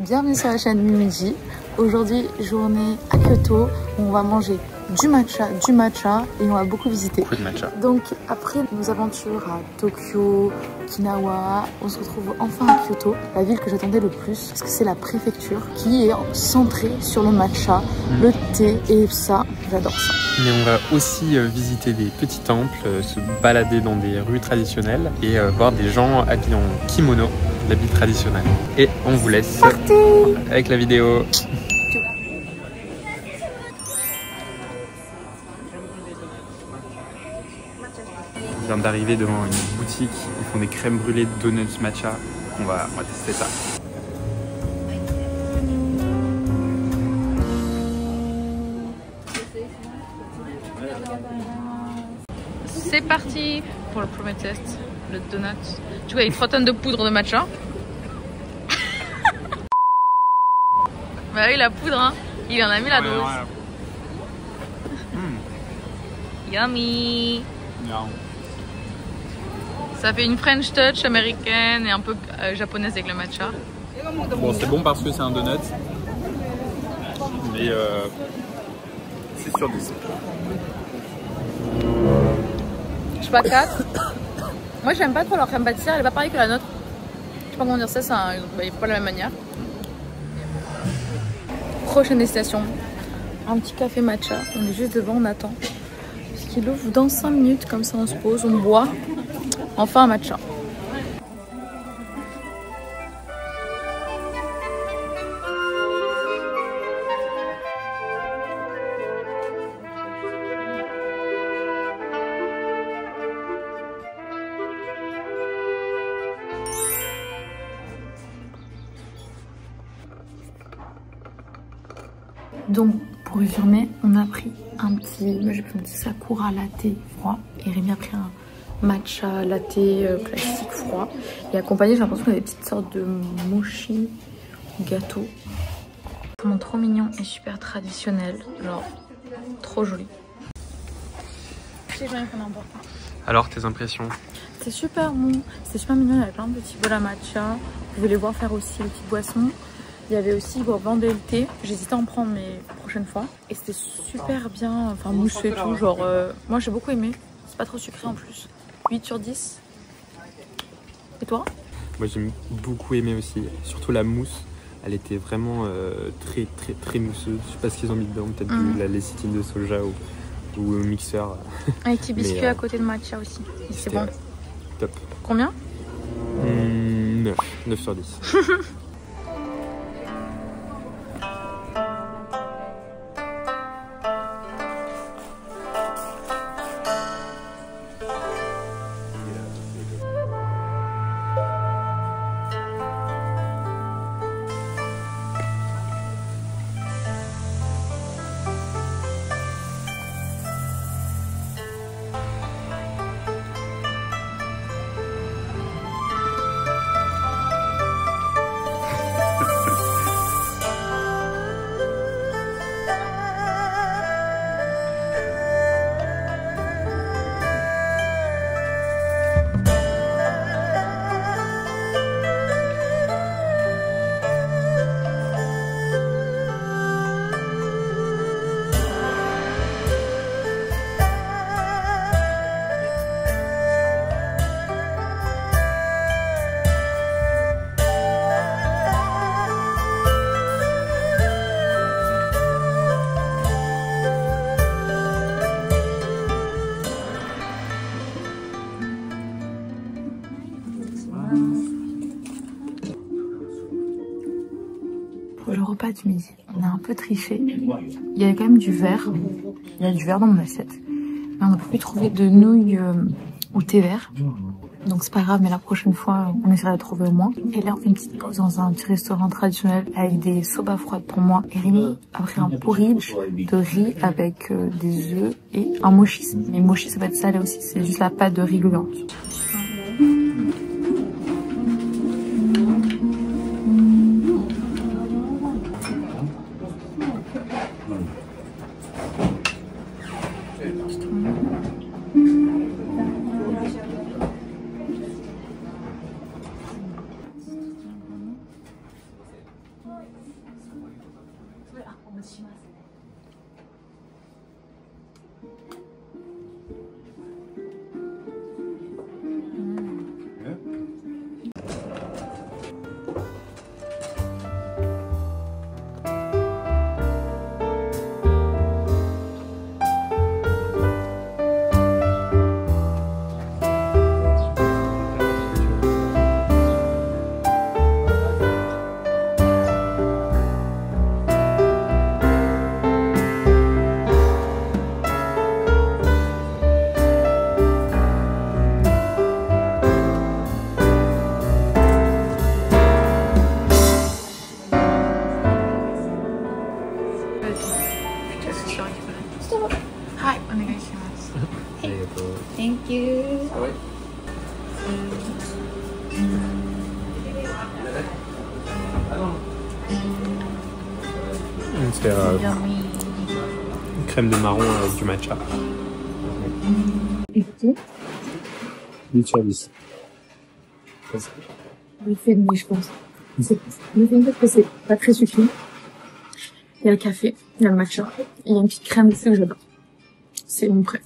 Bienvenue sur la chaîne Mimiji. Aujourd'hui, journée à Kyoto où on va manger du matcha et on va beaucoup visiter. Beaucoup de matcha. Donc après nos aventures à Tokyo, Okinawa, on se retrouve enfin à Kyoto, la ville que j'attendais le plus parce que c'est la préfecture qui est centrée sur le matcha, le thé et ça, j'adore ça. Mais on va aussi visiter des petits temples, se balader dans des rues traditionnelles et voir des gens habillés en kimono, l'habit traditionnel. Et on vous laisse avec la vidéo. On vient d'arriver devant une boutique, ils font des crèmes brûlées de donuts matcha. On va tester ça. C'est parti pour le premier test, le donut. Tu vois, il y a 3 tonnes de poudre de matcha. Bah oui, la poudre, hein. Il en a mis la dose. Yummy. Ça fait une French touch américaine et un peu japonaise avec le matcha. Bon, c'est bon parce que c'est un donut. Mais c'est sur 10. Je sais pas, 4. Moi j'aime pas trop leur crème pâtissière, elle est pas pareille que la nôtre. Je sais pas comment dire ça, il faut pas la même manière. Prochaine destination, un petit café matcha. On est juste devant, on attend. Parce qu'il ouvre dans 5 minutes, comme ça on se pose, on boit. Enfin un matcha. Donc pour résumer, on a pris un petit, moi j'ai pris un petit sakura latte froid et Rémi a pris un matcha latte classique froid et accompagné, j'ai l'impression qu'il y a des petites sortes de mochi gâteau. Vraiment trop mignon et super traditionnel, genre trop joli. Alors, tes impressions? C'est super bon, c'est super mignon, il y avait plein de petits bols à matcha. Vous voulez voir faire aussi les petites boissons. Il y avait aussi pour vendre le thé, j'hésitais à en prendre mais prochaine fois. Et c'était super bien, enfin mousseux et tout, genre moi j'ai beaucoup aimé. C'est pas trop sucré en plus. 8 sur 10. Et toi? Moi j'ai beaucoup aimé aussi, surtout la mousse. Elle était vraiment très mousseuse. Je sais pas ce qu'ils ont mis dedans, peut-être de la lécithine de soja ou au mixeur. Avec petit biscuit à côté de matcha aussi. C'est bon. Top. Combien? 9 sur 10. Pour le repas du midi, on a un peu triché. Il y avait quand même du verre. Il y a du verre dans mon assiette. Mais on n'a pas pu trouver de nouilles ou thé vert. Donc c'est pas grave, mais la prochaine fois, on essaiera de trouver au moins. Et là, on fait une petite pause dans un petit restaurant traditionnel avec des soba froides pour moi. Et Rémi a pris un porridge de riz avec des œufs et un mochi. Mais mochi, ça va être salé aussi. C'est juste la pâte de riz gluante. はい、お願いします。Thank you. C'est une crème de marron avec du matcha. 8 sur 10. 8,5 je pense. Le fait que c'est pas très sucré. Il y a le café, il y a le matcha, et il y a une petite crème dessus que j'adore. C'est mon préf.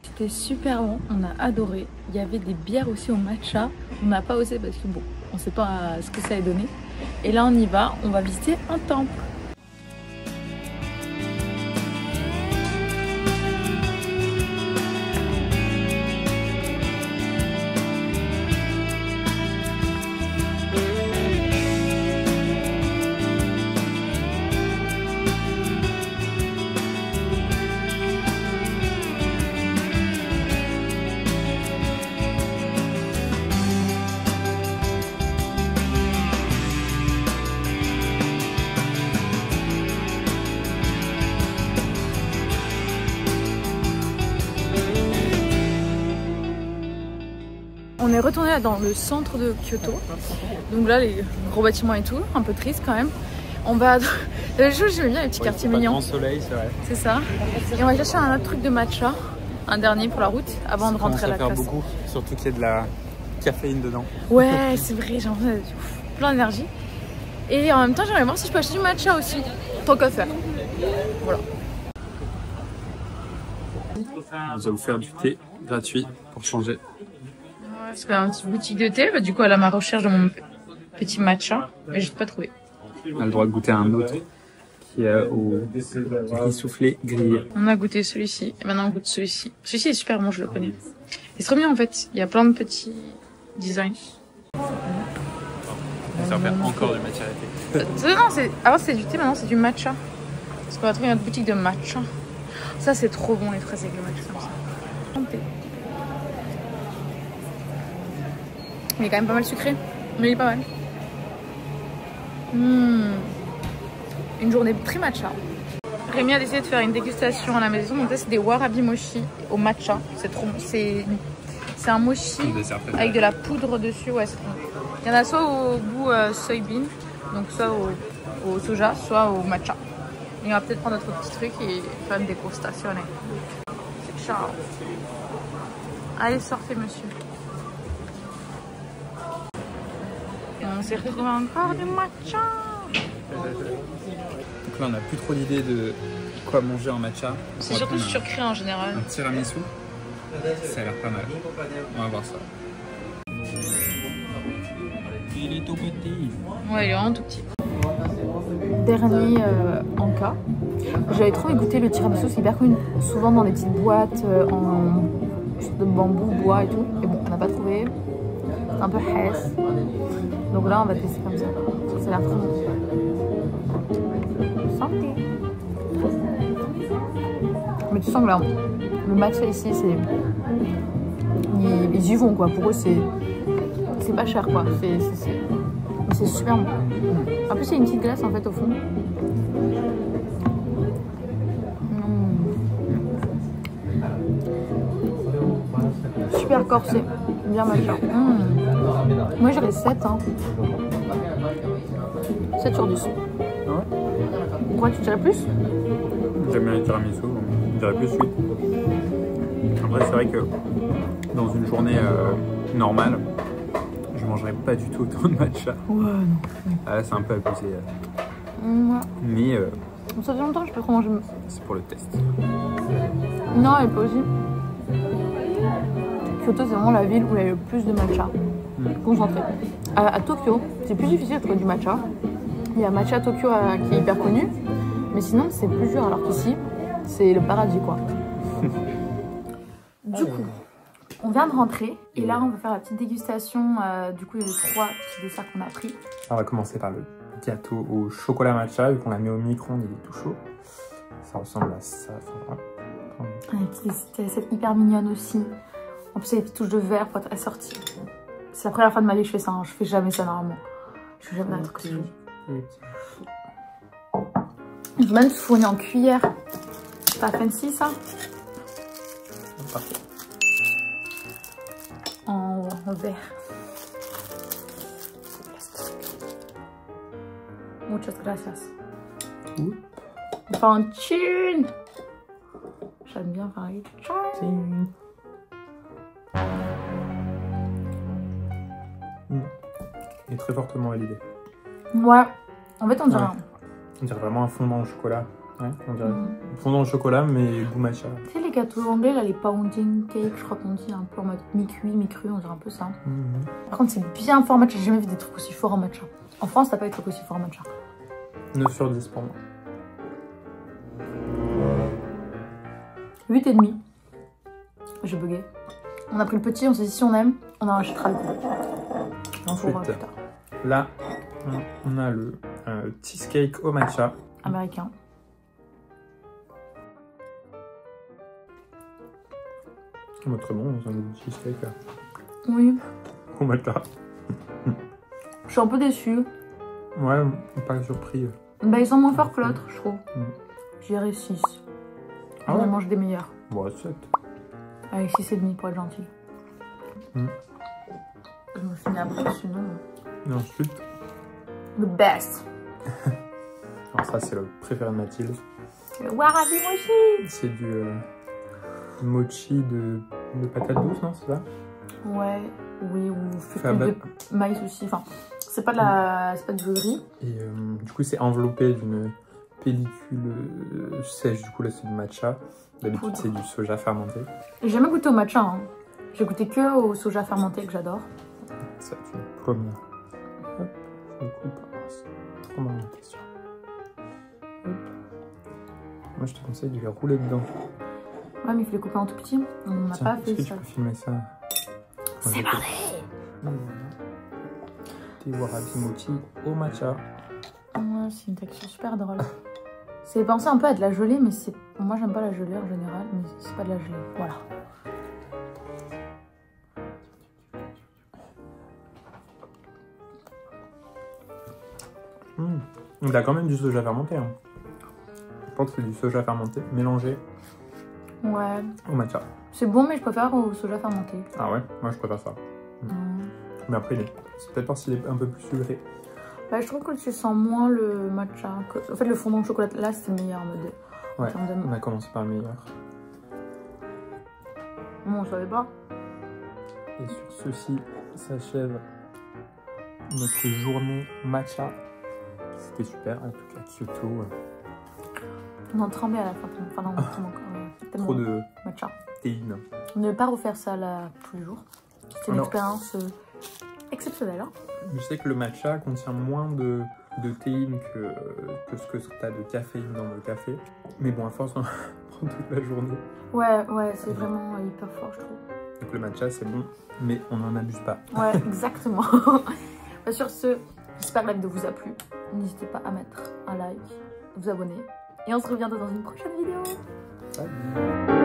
C'était super bon, on a adoré. Il y avait des bières aussi au matcha. On n'a pas osé parce que bon, on sait pas ce que ça allait donner. Et là on y va, on va visiter un temple. On est retourné là dans le centre de Kyoto. Donc là, les gros bâtiments et tout, un peu triste quand même. On va... Le jour, j'aimais bien les petits quartiers mignons. Grand soleil, c'est vrai. C'est ça. Et on va chercher un autre truc de matcha, un dernier pour la route, avant de rentrer à la classe. Beaucoup, surtout qu'il y a de la caféine dedans. Ouais, c'est vrai, j'ai plein d'énergie. Et en même temps, j'aimerais voir si je peux acheter du matcha aussi. Tant qu'à faire. Voilà. On nous a offert du thé gratuit pour changer. Parce qu'il y a une petite boutique de thé, bah, du coup elle a ma recherche de mon petit matcha, mais je ne l'ai pas trouvé. On a le droit de goûter un autre qui est au riz soufflé grillé. On a goûté celui-ci, et maintenant on goûte celui-ci. Celui-ci est super bon, je le connais. C'est trop bien en fait, il y a plein de petits designs. Ça va faire encore du matcha latte. Non, avant c'était du thé, maintenant c'est du matcha. Parce qu'on va trouver notre boutique de matcha. Ça c'est trop bon les fraises avec le matcha comme ça. Il est quand même pas mal sucré, mais il est pas mal. Une journée très matcha. Rémi a décidé de faire une dégustation à la maison. Donc là c'est des warabi mochi au matcha. C'est trop bon. C'est un mochi avec de la poudre dessus. Ouais, c'est trop bon. Il y en a soit au goût soybean, donc soit au soja, soit au matcha. Et on va peut-être prendre notre petit truc et faire une dégustation. C'est ciao. Allez, sortez monsieur. On s'est retrouvé encore du matcha. Donc là on n'a plus trop d'idées de quoi manger en matcha. C'est surtout sucré en général. Un tiramisu, ça a l'air pas mal. On va voir ça. Il est tout petit. Ouais, il est vraiment tout petit. Dernier en cas. J'avais trop goûté le tiramisu, c'est hyper connu. Souvent dans des petites boîtes en de bambou, bois et tout. Et bon, on n'a pas trouvé. C'est un peu hesse. Donc là, on va tester comme ça. Ça a l'air très bon. Santé. Mais tu sens que là, le matcha ici, c'est... Ils y vont quoi. Pour eux, c'est pas cher quoi. C'est super bon. En plus, il y a une petite glace en fait au fond. Super corsé. Bien matcha. Moi, j'irais 7. Hein. 7 sur 10. Pourquoi tu dirais plus? J'aime bien les tiramisu, je dirais plus 8. Après, c'est vrai que dans une journée normale, je mangerai pas du tout autant de matcha. Ouais, non. Ah, là, c'est un peu abusé. Ouais. Mais Ça fait longtemps que je peux trop manger. c'est pour le test. Non, et pas aussi. Kyoto, c'est vraiment la ville où il y a le plus de matcha. Concentré. À Tokyo, c'est plus difficile de trouver du matcha. Il y a Matcha Tokyo qui est hyper connu. Mais sinon, c'est plus dur. Alors qu'ici, c'est le paradis, quoi. Du coup, on vient de rentrer. Et là, on va faire la petite dégustation. Du coup, il y a les 3 petits desserts qu'on a pris. On va commencer par le gâteau au chocolat matcha. Vu qu'on l'a mis au micro-ondes, il est tout chaud. Ça ressemble à ça. C'est hyper mignonne aussi. En plus, il y a des petites touches de verre pour être assortie. C'est la première fois de ma vie que je fais ça. Hein. Je fais jamais ça normalement. Je fais jamais un truc que je fais. Je vais même fourni en cuillère. C'est pas fancy ça? Parfait. En verre. Muchas gracias. Fortune. J'aime bien faire les tchouin. Il est très fortement validé. Ouais. En fait, on dirait. On dirait vraiment un fondant au chocolat. Ouais, on dirait un fondant au chocolat, mais goût matcha. Tu sais, les gâteaux anglais, là, les pounding cake, je crois qu'on dit un peu en mode mi-cuit, mi-cru, on dirait un peu ça. Par contre, c'est bien fort en matcha. J'ai jamais vu des trucs aussi forts en matcha. En France, t'as pas des trucs aussi forts en matcha. 9 sur 10 pour moi. 8,5. J'ai bugué. On a pris le petit, on s'est dit si on aime, on en rachètera le gros. On trouvera plus tard. Là, on a le cheesecake au matcha. Américain. Très bon, c'est un cheesecake là. Oui. Au matcha. Je suis un peu déçue. Ouais, pas surpris. Bah, ils sont moins forts que l'autre, je trouve. J'irais 6. Ah On ouais. mange des meilleurs. Bon, 7. Avec 6,5 pour être gentil. Je me finis après, sinon. Et ensuite, Le best. alors ça c'est le préféré de Mathilde. Le warabi mochi. C'est du mochi de patates douces, non? C'est ça? Ouais, oui, ou Fait à de maïs aussi. Enfin, c'est pas de la, c'est pas du riz. Et du coup c'est enveloppé d'une pellicule sèche. Du coup là c'est du matcha. D'habitude c'est du soja fermenté. J'ai jamais goûté au matcha. Hein. J'ai goûté que au soja fermenté que j'adore. Ça c'est une première. Hop, je le coupe. C'est trop marrant, t'es sûr. Hop. Moi je te conseille de les rouler dedans. Ouais, mais il faut les couper en tout petit. On n'a pas fait est-ce que ça. tu peux filmer ça? C'est parti. Des warabi mochi au matcha. Ouais, c'est une texture super drôle. C'est pensé un peu à de la gelée, mais c'est. Moi j'aime pas la gelée en général, mais c'est pas de la gelée. Voilà. Il a quand même du soja fermenté. Hein. Je pense que c'est du soja fermenté mélangé Ouais. au matcha. C'est bon, mais je préfère au soja fermenté. Ah ouais, moi je préfère ça. Mais après, c'est peut-être parce qu'il est un peu plus sucré. Bah, je trouve que tu sens moins le matcha. En fait, le fondant de chocolat, là, c'est le meilleur en mode. Ouais, on a commencé par le meilleur. Bon, on savait pas. Et sur ceci s'achève notre journée matcha. C'était super, en tout cas Kyoto. On en tremblait à la fin. Enfin, non, on tremble encore. Tellement Trop de matcha. théine. Ne pas refaire ça là tous les jours. C'est une expérience exceptionnelle. Hein. Je sais que le matcha contient moins de théine que ce que tu as de caféine dans le café. Mais bon, à force d'en prendre toute la journée. Ouais, c'est vraiment hyper fort, je trouve. Donc le matcha, c'est bon, mais on n'en abuse pas. Ouais, exactement. Bah, sur ce, j'espère que la vidéo vous a plu. N'hésitez pas à mettre un like, vous abonner. Et on se reviendra dans une prochaine vidéo. Salut.